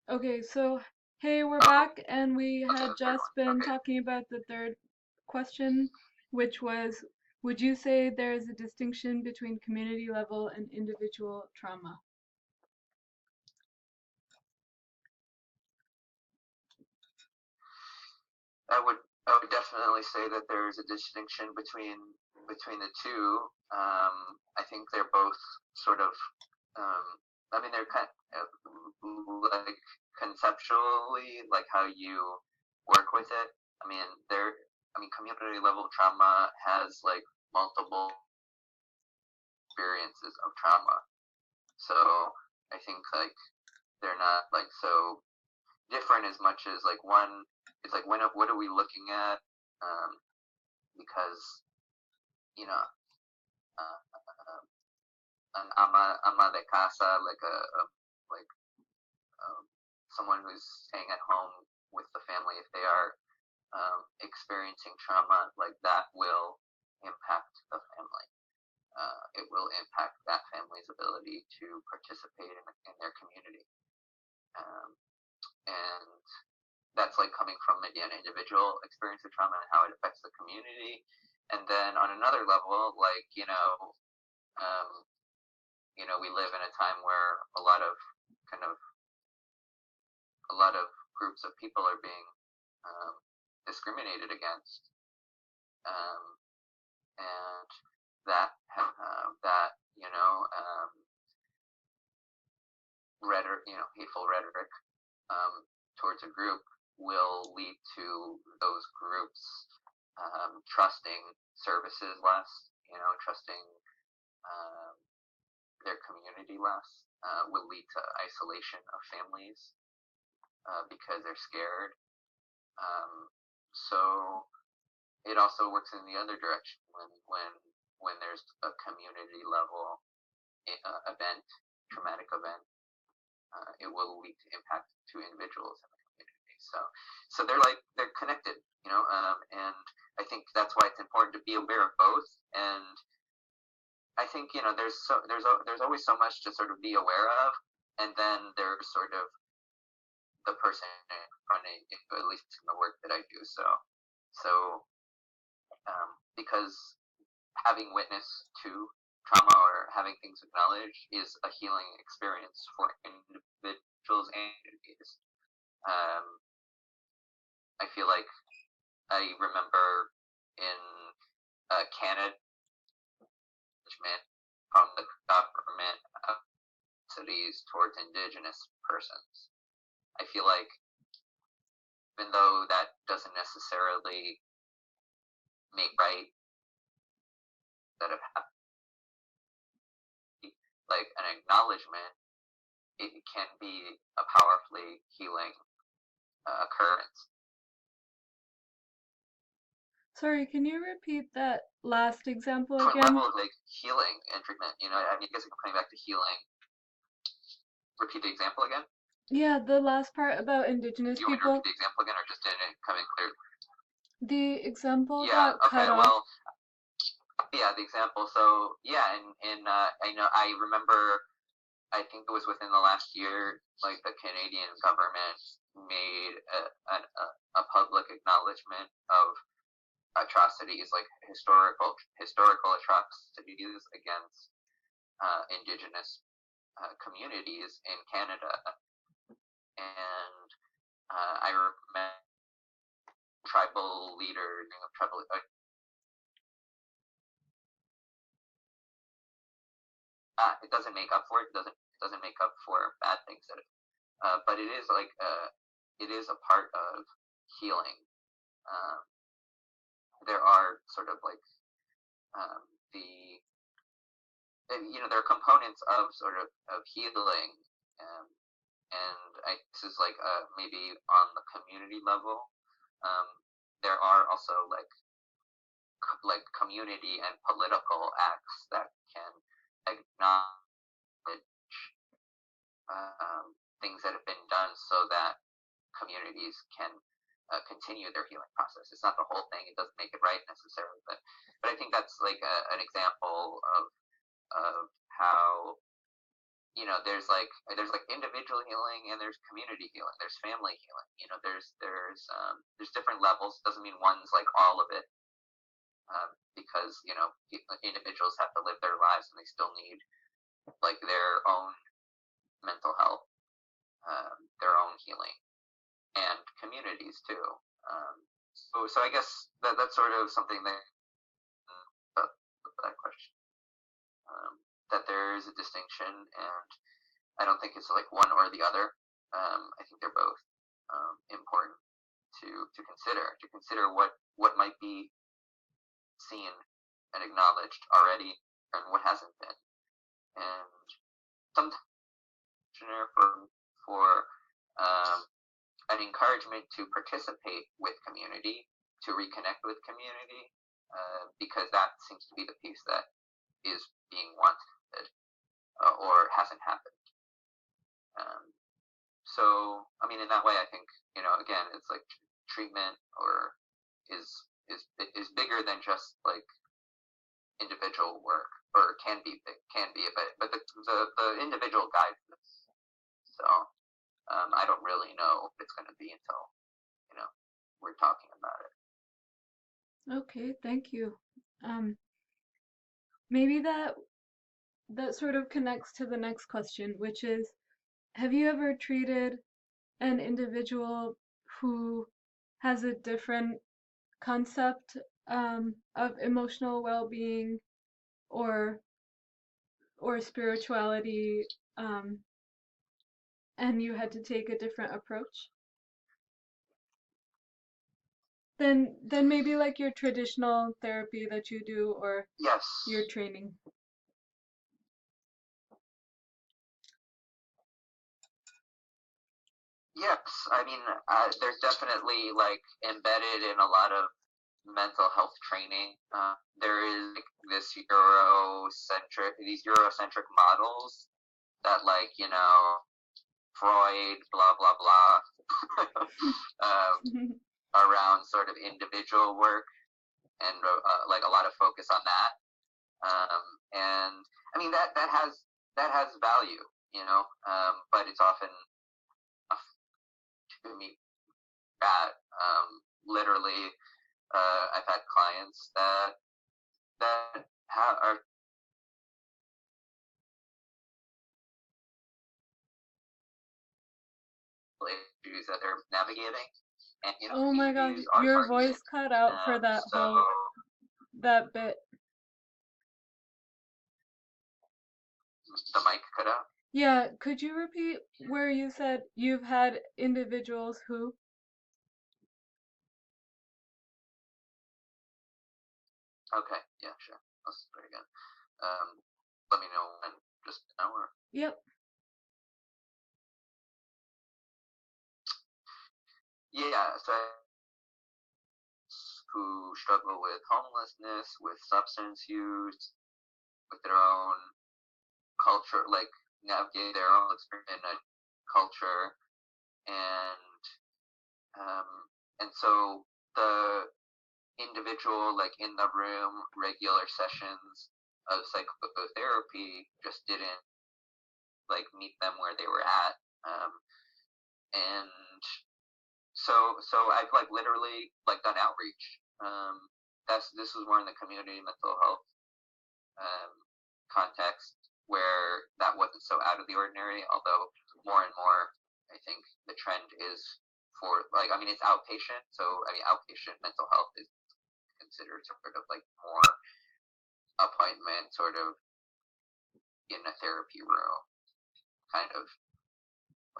Okay, so hey, we're Oh, back, and we what's had the third just one? been Okay. talking about the third question, which was, would you say there is a distinction between community level and individual trauma? I would I would definitely say that there's a distinction between the two. I think they're both sort of um, I mean they're kind of like conceptually like how you work with it. I mean they're I mean community level trauma has like multiple experiences of trauma. So I think like they're not like so different as much as like one it's like what are we looking at because you know uh, an ama de casa like a like um, someone who's staying at home with the family if they are experiencing trauma like that will impact the family. It will impact that family's ability to participate in their community. Um, and that's like coming from maybe an individual experience of trauma and how it affects the community. And then on another level, like, um, we live in a time where kind of, a lot of groups of people are being um, discriminated against. Um, and that, hateful rhetoric towards a group will lead to those groups trusting services less, trusting um, their community less, will lead to isolation of families because they're scared. Um, so it also works in the other direction when there's a community level event, traumatic event, it will lead to impact to individuals in the community. So they're connected, and I think that's why it's important to be aware of both. And I think there's always so much to sort of be aware of, and then there's sort of the person running, at least in the work that I do. So because having witness to trauma or having things acknowledged is a healing experience for individuals and communities. Um, I feel like I remember in Canada from the government of cities towards Indigenous persons. I feel like even though that doesn't necessarily make right that have happened, like an acknowledgement, it can be a powerfully healing occurrence. Sorry, can you repeat that last example Different again? level of like healing and treatment. I mean, I guess I'm coming back to healing. Repeat the example again. Yeah, the last part about Indigenous You want me to repeat people. the example again, or just didn't it come in clear? The example Yeah. got cut Okay. off. Well, yeah. The example. So yeah, and I know I remember. I think it was within the last year, like the Canadian government made a public acknowledgement of atrocities, like historical atrocities against Indigenous communities in Canada, and I remember tribal leader, tribal it doesn't make up for it. It doesn't make up for bad things that but it is like it is a part of healing. Um, there are sort of like um, the there are components of sort of healing, um, and this is like maybe on the community level. Um, there are also like community and political acts that can acknowledge things that have been done so that communities can continue their healing process. It's not the whole thing; it doesn't make it right necessarily, but I think that's like an example of how there's individual healing and there's community healing, there's family healing. There's different levels. Doesn't mean one's like all of it, because individuals have to live their lives and they still need like their own mental health, their own healing, and communities too. So I guess that's sort of something that question. That there is a distinction, and I don't think it's like one or the other. I think they're both important to consider what might be seen and acknowledged already and what hasn't been. And sometimes for an encouragement to participate with community, to reconnect with community, because that seems to be the piece that is being wanted or hasn't happened. So I mean, in that way, I think again, it's like treatment or is bigger than just like individual work, or can be, but the individual guides this. So I don't really know if it's going to be until we're talking about it. Okay, thank you. Maybe that sort of connects to the next question, which is, have you ever treated an individual who has a different concept of emotional well-being or spirituality, and you had to take a different approach? Then maybe like your traditional therapy that you do, or Yes. your training. Yes, I mean, there's definitely like embedded in a lot of mental health training. There is like these Eurocentric models that like Freud, blah blah blah, around sort of individual work, and like a lot of focus on that. And I mean that has value, but it's often to me bad. Literally, I've had clients that are issues that they're navigating, and oh my gosh, your voice cut out for that that bit. The mic cut out. Yeah, could you repeat where you said you've had individuals who? Okay, yeah, sure. Let's start again. Let me know when, just an hour. Yep. Yeah, so who struggle with homelessness, with substance use, with their own culture, like navigate their own experience in a culture, and so the individual, like in the room, regular sessions of psychotherapy just didn't like meet them where they were at, and so I've like literally like done outreach. This was more in the community mental health context, where that wasn't so out of the ordinary, although more and more I think the trend is for like, I mean, it's outpatient, so I mean outpatient mental health is considered sort of like more appointment, sort of in a therapy room kind of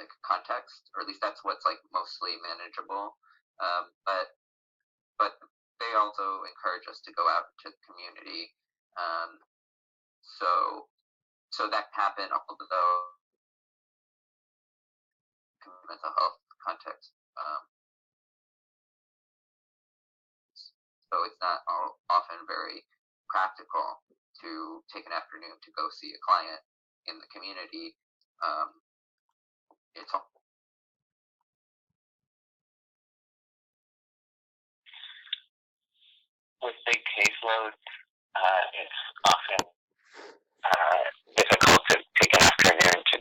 like context, or at least that's what's like mostly manageable. But they also encourage us to go out to the community. So that happened, although mental health context. So it's not often very practical to take an afternoon to go see a client in the community. It's with big caseload, it's often difficult to take an afternoon to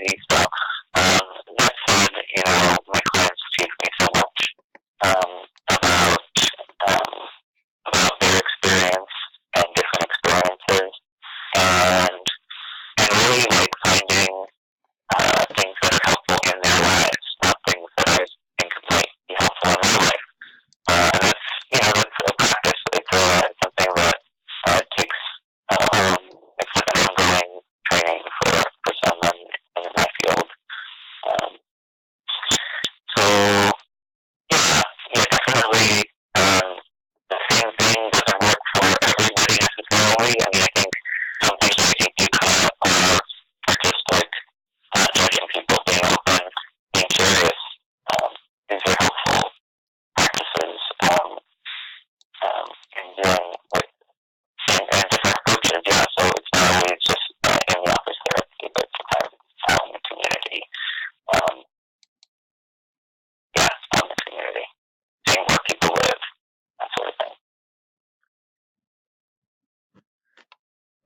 community. So that said, my clients teach me so much about their experience and different experiences, and really like finding things that are helpful in their lives, not things that I think might be helpful in my life. And that's a practice. It's something that takes, it's like an ongoing training for someone in my field. So, definitely, the same thing doesn't work for everybody necessarily. I mean, I think some things that I think do come up are just like not judging people, being open, being curious. These are helpful practices in dealing with and different approaches. Yeah, so it's not always just in the office therapy, but sometimes out in the community. Out in the community, seeing where people live, that sort of thing.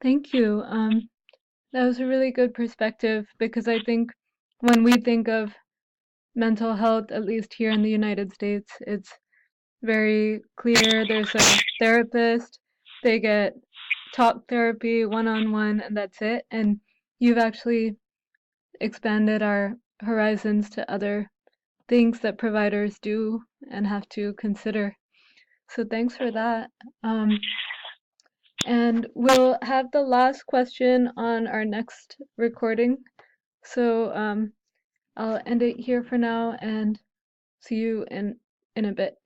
Thank you. That was a really good perspective, because I think when we think of mental health, at least here in the United States, it's very clear. There's a therapist, they get talk therapy one-on-one, and that's it. And you've actually expanded our horizons to other things that providers do and have to consider. So thanks for that. And we'll have the last question on our next recording. So I'll end it here for now and see you in a bit.